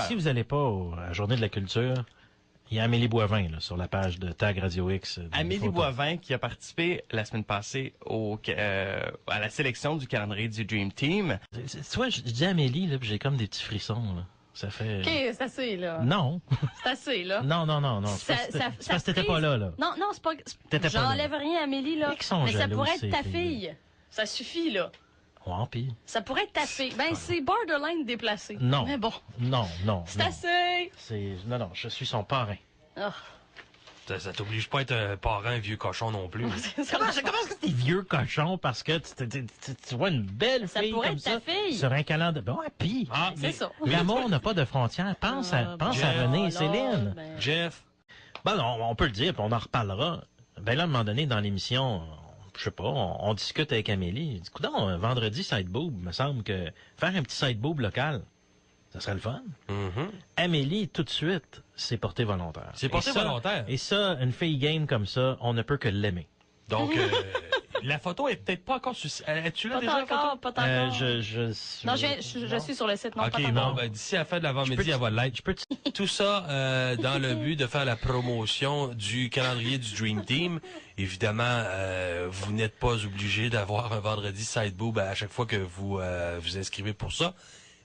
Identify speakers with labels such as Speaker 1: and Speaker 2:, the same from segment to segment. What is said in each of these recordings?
Speaker 1: Si vous n'allez pas à la Journée de la culture, il y a Amélie Boivin là, sur la page de Tag Radio X.
Speaker 2: Amélie Boivin qui a participé la semaine passée à la sélection du calendrier du Dream Team.
Speaker 1: Tu vois, je dis Amélie, là, puis j'ai comme des petits frissons. Là. Ça fait...
Speaker 3: OK, c'est assez, là.
Speaker 1: Non.
Speaker 3: C'est assez, là.
Speaker 1: Non. C'est parce que t'étais pas là.
Speaker 3: Non, c'est pas... J'enlève rien à Amélie, là. Mais ça pourrait être ta fille. Ça suffit, là.
Speaker 1: Ouais, pis...
Speaker 3: Ça pourrait être ta fille. Ben, c'est borderline déplacé.
Speaker 1: Non.
Speaker 3: Mais bon.
Speaker 1: Non.
Speaker 3: C'est assez.
Speaker 1: Non, je suis son parrain.
Speaker 3: Oh.
Speaker 4: Ça t'oblige pas à être un parrain vieux cochon non plus.
Speaker 1: Comment est-ce que t'es vieux cochon parce que tu vois une belle fille comme ça sur un calendrier? Ben ouais, pis.
Speaker 3: C'est ça.
Speaker 1: L'amour n'a pas de frontières. Pense à René et Céline.
Speaker 4: Jeff.
Speaker 1: Ben non, on peut le dire, puis on en reparlera. Ben là, à un moment donné, dans l'émission... Je sais pas, on discute avec Amélie. Du coup, un vendredi side boob, me semble que faire un petit side boob local, ça serait le fun. Amélie, tout de suite, c'est porté volontaire.
Speaker 4: C'est porté volontaire.
Speaker 1: Et ça, une fille game comme ça, on ne peut que l'aimer.
Speaker 4: Donc, la photo est peut-être pas encore sur... Es-tu là déjà, la photo?
Speaker 3: Pas encore.
Speaker 1: Non,
Speaker 3: je suis sur le site. Non,
Speaker 4: OK,
Speaker 3: pas encore.
Speaker 4: bon, ben, d'ici à la fin de l'avant-midi, elle va l'être. Tout ça dans le but de faire la promotion du calendrier du Dream Team. Évidemment, vous n'êtes pas obligé d'avoir un vendredi side boob à chaque fois que vous vous inscrivez pour ça.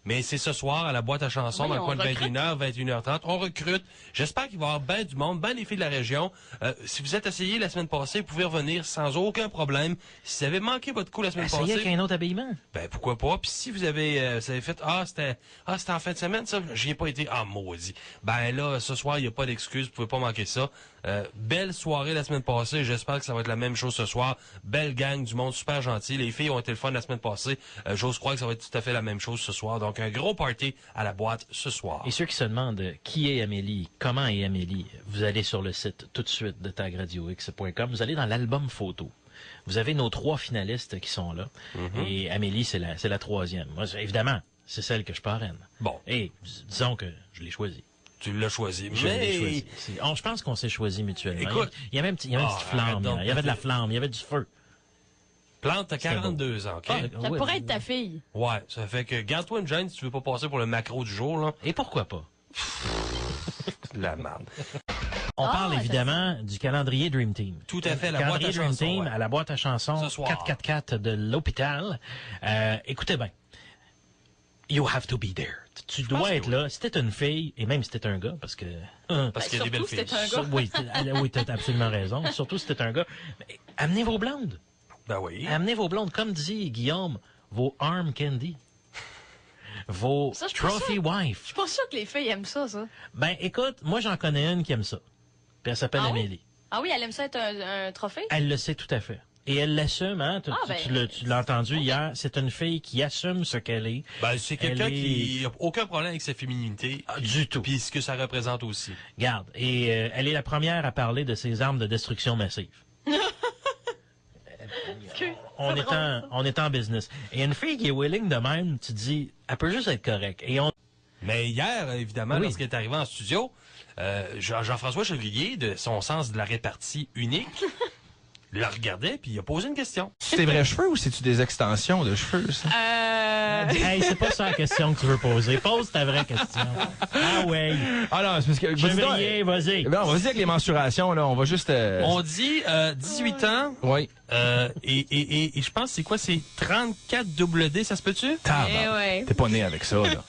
Speaker 4: Mais c'est ce soir à la boîte à chansons,
Speaker 3: Oui,
Speaker 4: dans le coin de 21h, 21h30. On recrute. J'espère qu'il va y avoir bien du monde, bien des filles de la région. Si vous êtes essayé la semaine passée, vous pouvez revenir sans aucun problème. Si vous avez manqué votre coup la semaine passée...
Speaker 1: Essayez avec un autre habillement.
Speaker 4: Ben, pourquoi pas. Puis si vous avez fait, c'était en fin de semaine, ça, j'y ai pas été, maudit. Ben là, ce soir, il n'y a pas d'excuse, vous pouvez pas manquer ça. Belle soirée la semaine passée, j'espère que ça va être la même chose ce soir. Belle gang du monde, super gentil. Les filles ont été le fun la semaine passée. J'ose croire que ça va être tout à fait la même chose ce soir. Donc, un gros party à la boîte ce soir.
Speaker 1: Et ceux qui se demandent qui est Amélie, comment est Amélie, vous allez sur le site tout de suite de tagradiox.com, vous allez dans l'album photo. Vous avez nos 3 finalistes qui sont là. Et Amélie, c'est la 3e. Moi, évidemment, c'est celle que je parraine.
Speaker 4: Bon.
Speaker 1: Et disons que je l'ai choisie.
Speaker 4: Tu l'as choisi.
Speaker 1: Je l'ai choisi. Je pense qu'on s'est choisi mutuellement.
Speaker 4: Écoute,
Speaker 1: il y avait une petite flamme. Il y avait de la flamme, il y avait du feu.
Speaker 4: Plante, t'as 42 ans, OK?
Speaker 3: Ça pourrait être ta fille.
Speaker 4: Ouais, ça fait que garde-toi une gêne si tu veux pas passer pour le macro du jour, là.
Speaker 1: Et pourquoi pas?
Speaker 4: La merde.
Speaker 1: On parle évidemment du calendrier Dream Team.
Speaker 4: Tout à fait, la boîte à
Speaker 1: calendrier Dream
Speaker 4: chansons.
Speaker 1: Team
Speaker 4: Ouais.
Speaker 1: à la boîte à chansons
Speaker 4: Ce soir.
Speaker 1: 444 de l'hôpital. Écoutez bien. You have to be there. Tu dois être là. Si t'es une fille, et même si t'es un gars, parce que...
Speaker 4: Parce qu'il y a des belles filles.
Speaker 1: Oui, t'as absolument raison. Surtout si t'es un gars. Mais amenez vos blondes.
Speaker 4: Ben oui.
Speaker 1: Amenez vos blondes. Comme dit Guillaume, vos arm candy. Vos
Speaker 3: Ça, je suis pas
Speaker 1: trophy wife.
Speaker 3: Je suis pas sûre que les filles aiment ça.
Speaker 1: Ben, écoute, moi, j'en connais une qui aime ça. Puis elle s'appelle
Speaker 3: Ah oui?
Speaker 1: Amélie.
Speaker 3: Ah oui, elle aime ça être un trophée?
Speaker 1: Elle le sait tout à fait. Et elle l'assume, hein? Tu l'as entendu hier. C'est une fille qui assume ce qu'elle est.
Speaker 4: Ben, c'est quelqu'un qui a aucun problème avec sa féminité.
Speaker 1: Du tout.
Speaker 4: Puis ce que ça représente aussi.
Speaker 1: Garde. Et elle est la première à parler de ses armes de destruction massive. On est en business. Et une fille qui est willing de même, tu te dis, elle peut juste être correcte.
Speaker 4: Mais hier, évidemment, lorsqu'elle est arrivée en studio, Jean-François Chevrier, de son sens de la répartie unique, le regardait puis il a posé une question.
Speaker 5: C'est des vrais cheveux ou c'est-tu des extensions de cheveux, ça?
Speaker 1: Hey, c'est pas ça la question que tu veux poser. Pose ta vraie question. Ah ouais.
Speaker 5: Ah non, c'est parce que...
Speaker 1: Chevrier, vas-y.
Speaker 5: Ben, on va se dire que les mensurations, là, on va juste...
Speaker 4: On dit 18 ans.
Speaker 5: Oui.
Speaker 4: Et je pense, c'est quoi? C'est 34 WD, ça se peut-tu?
Speaker 5: Tabarnak.
Speaker 3: ouais.
Speaker 5: T'es pas né avec ça, là.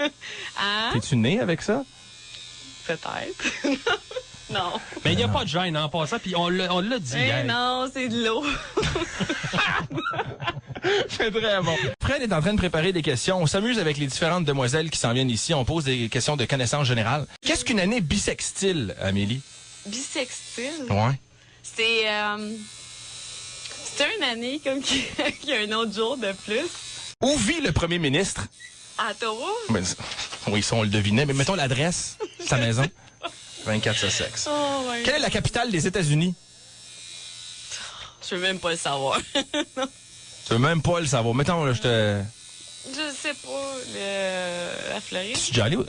Speaker 3: Hein?
Speaker 5: T'es-tu né avec ça?
Speaker 3: Peut-être. Non.
Speaker 4: Mais il n'y a pas de gêne en passant, puis on l'a dit hier.
Speaker 3: non, c'est de l'eau.
Speaker 5: C'est très bon. Fred est en train de préparer des questions. On s'amuse avec les différentes demoiselles qui s'en viennent ici. On pose des questions de connaissances générales. Qu'est-ce qu'une année bisextile, Amélie?
Speaker 3: Bisextile?
Speaker 5: Ouais.
Speaker 3: C'est une année comme qui a un autre jour de plus.
Speaker 5: Où vit le premier ministre?
Speaker 3: À Ottawa?
Speaker 5: Ben, oui, ça, on le devinait. Mais mettons l'adresse, sa maison. 24 Sussex.
Speaker 3: Oh, ouais.
Speaker 5: Quelle est la capitale des États-Unis?
Speaker 3: Je veux même pas le savoir.
Speaker 5: Tu veux même pas le savoir. Mettons, là,
Speaker 3: Je sais pas. La Floride?
Speaker 5: Je suis déjà allé au...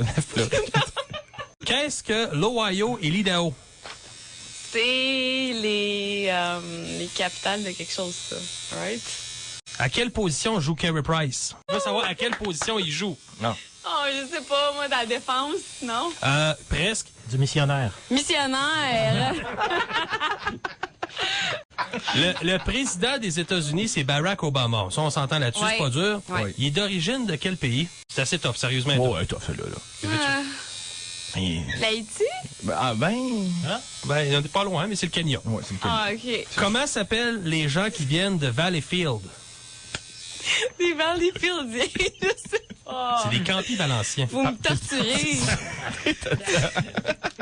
Speaker 4: Qu'est-ce que l'Ohio et l'Idaho?
Speaker 3: C'est les capitales de quelque chose, ça. Right?
Speaker 4: À quelle position joue Carey Price? On veut savoir à quelle position il joue.
Speaker 5: Non.
Speaker 3: Oh,
Speaker 6: je sais pas, moi, dans la défense, non?
Speaker 4: Presque.
Speaker 1: Du missionnaire.
Speaker 6: Missionnaire.
Speaker 4: Le président des États-Unis, c'est Barack Obama. Ça, on s'entend là-dessus,
Speaker 6: Ouais.
Speaker 4: c'est pas dur.
Speaker 6: Ouais.
Speaker 4: Il est d'origine de quel pays? C'est assez tough, sérieusement.
Speaker 5: Ouais, tough, là.
Speaker 6: L'Haïti?
Speaker 4: Ben, on n'est pas loin, mais c'est le Kenya.
Speaker 5: Ouais, c'est le Kenya.
Speaker 6: Ah, OK.
Speaker 4: Comment s'appellent les gens qui viennent de Valleyfield?
Speaker 6: Des Valleyfieldiens, je sais pas.
Speaker 4: C'est des campis valenciens.
Speaker 6: Vous me torturez.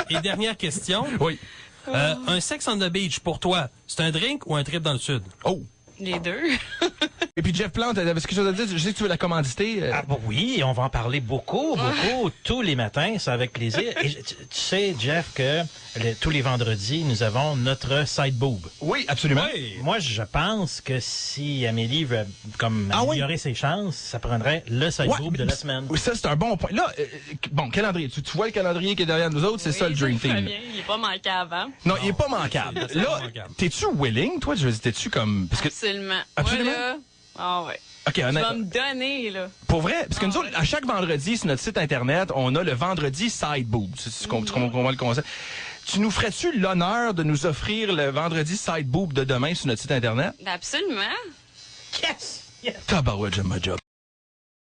Speaker 4: Et dernière question.
Speaker 5: Oui.
Speaker 4: Un Sex on the Beach, pour toi, c'est un drink ou un trip dans le sud?
Speaker 5: Oh!
Speaker 6: Les deux.
Speaker 5: Et puis Jeff Plante, t'avais quelque chose à dire? Je sais que tu veux la commanditer.
Speaker 1: Ah bon, oui, on va en parler beaucoup, tous les matins, c'est avec plaisir. Et tu sais, Jeff, que tous les vendredis, nous avons notre side boob.
Speaker 5: Oui, absolument.
Speaker 1: Moi, je pense que si Amélie veut améliorer ses chances, ça prendrait le side boob de la semaine.
Speaker 5: Oui, ça, c'est un bon point. Là, bon, calendrier. Tu vois le calendrier qui est derrière nous autres, c'est ça le Dream Team.
Speaker 6: Bien. Il est pas manqué avant.
Speaker 5: Non, il est pas manquable. Là, t'es-tu willing, toi? T'es-tu comme... Parce que...
Speaker 6: Absolument.
Speaker 5: Absolument?
Speaker 6: Moi, là, ah ouais.
Speaker 5: OK,
Speaker 6: Tu vas me donner, là.
Speaker 5: Pour vrai, parce que nous autres, à chaque vendredi, sur notre site Internet, on a le vendredi side boob. Tu comprends le concept? Tu nous ferais-tu l'honneur de nous offrir le vendredi side boob de demain sur notre site Internet?
Speaker 6: Absolument.
Speaker 1: Yes! Yes!
Speaker 5: Tabarouette, j'aime ma job.